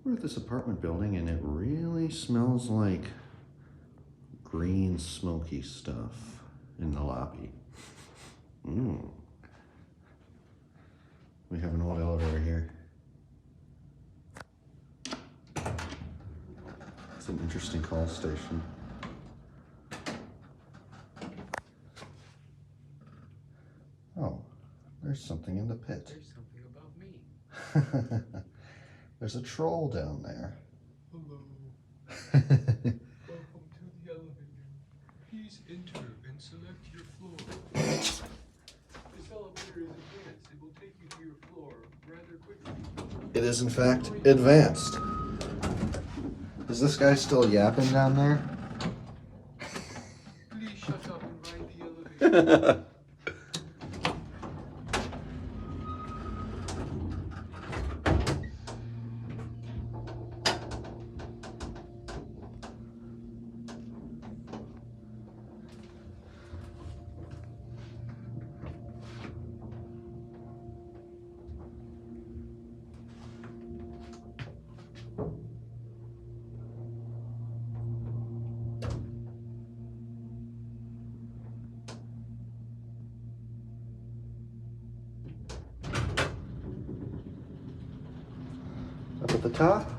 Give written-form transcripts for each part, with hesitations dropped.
We're at this apartment building and it really smells like green smoky stuff in the lobby. We have an old elevator here. It's an interesting call station. Oh, there's something in the pit. There's something about me. There's a troll down there. Hello. Welcome to the elevator. Please enter and select your floor. This elevator is advanced. It will take you to your floor rather quickly. It is in fact advanced. Is this guy still yapping down there? Please shut up and ride the elevator. Up at the top.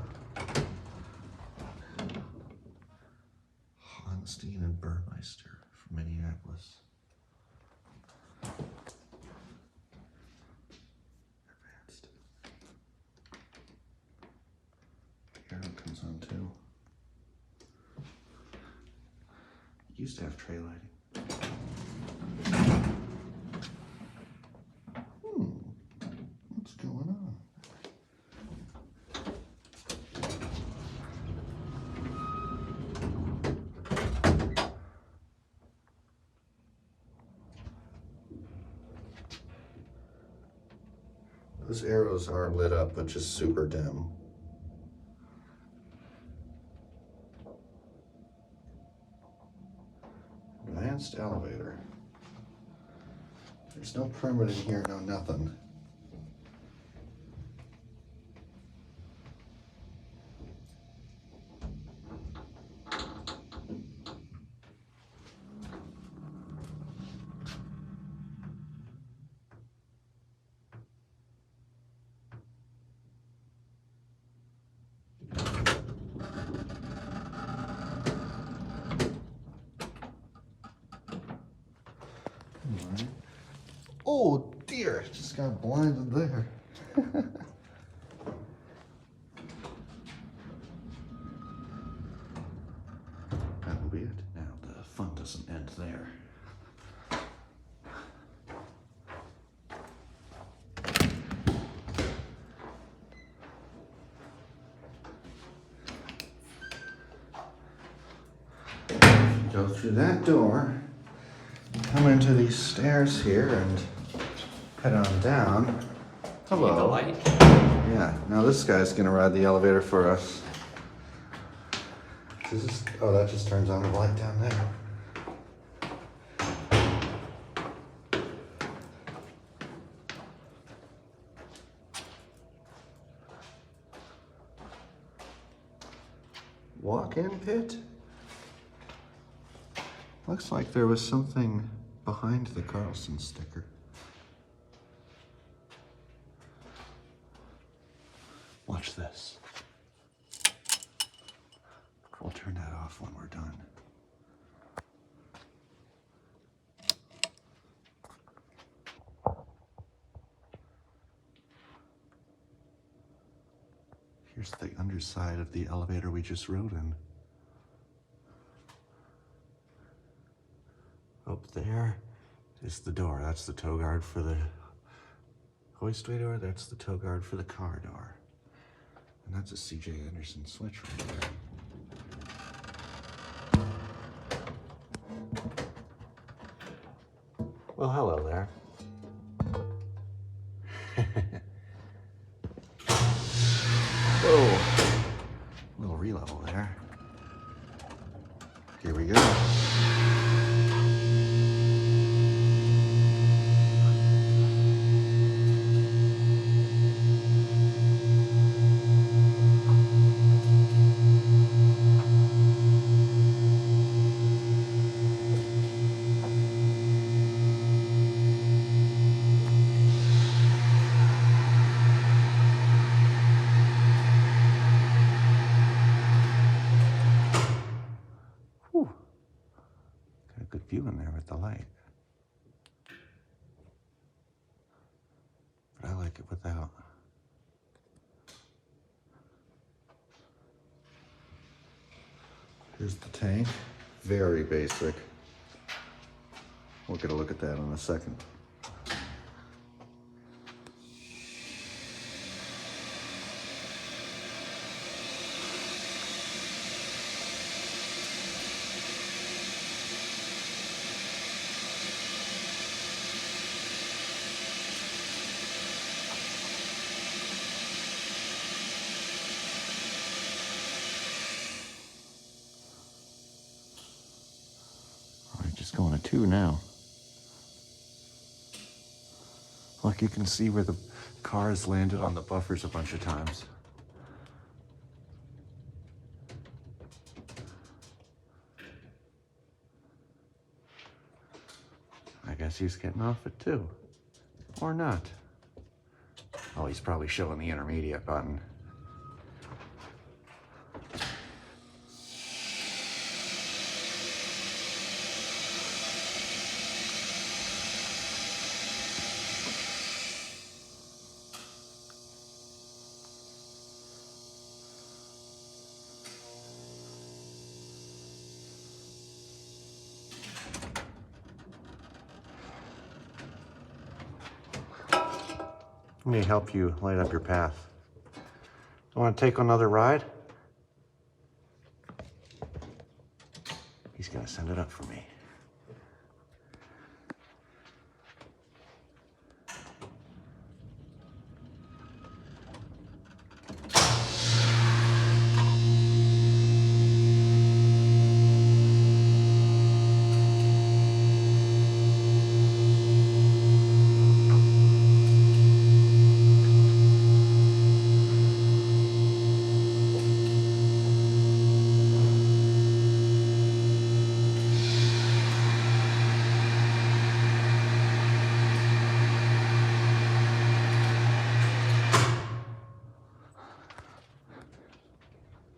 Hohenstein and Burmeister from Minneapolis. Advanced. The arrow comes on too. It used to have tray lighting. What's going on? Those arrows are lit up, but just super dim. Advanced elevator. There's no permit in here, no nothing. Oh dear, just got blinded there. That will be it. Now the fun doesn't end there. Go through that door, come into these stairs here and head on down. Hello. The light. Yeah, now this guy's gonna ride the elevator for us. Oh, that just turns on the light down there. Walk-in pit? Looks like there was something behind the Carlson sticker. Watch this. We'll turn that off when we're done. Here's the underside of the elevator we just rode in. Up there is the door. That's the tow guard for the hoistway door. That's the tow guard for the car door. And that's a C.J. Anderson switch right there. Well, hello there. Whoa. A little re-level there. Here we go. doing there with the light. But I like it without. Here's the tank. Very basic. We'll get a look at that in a second. Just going to 2 now. Look, you can see where the cars landed on the buffers a bunch of times. I guess he's getting off at 2. Or not. Oh, he's probably showing the intermediate button. Let me help you light up your path. You want to take another ride? He's gonna send it up for me.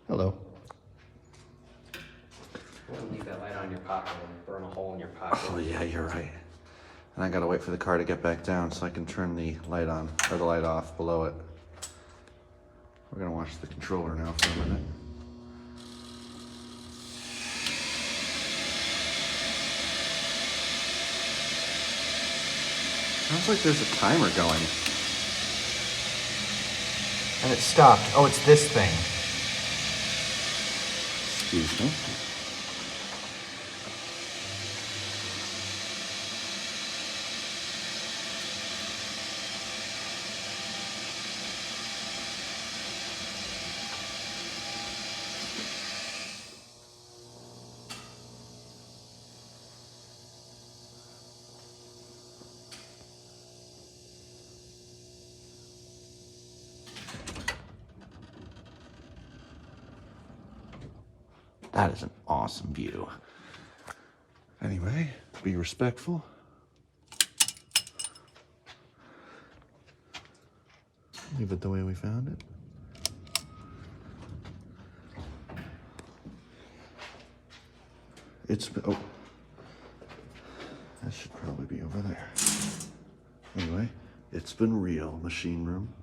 Hello. Don't leave that light on in your pocket and burn a hole in your pocket. Oh yeah, you're right. And I gotta wait for the car to get back down so I can turn the light on, or the light off below it. We're gonna watch the controller now for a minute. Sounds like there's a timer going. And it stopped. Oh, it's this thing. Excuse me. That is an awesome view. Anyway, be respectful. Leave it the way we found it. Oh, that should probably be over there. Anyway, it's been real, machine room.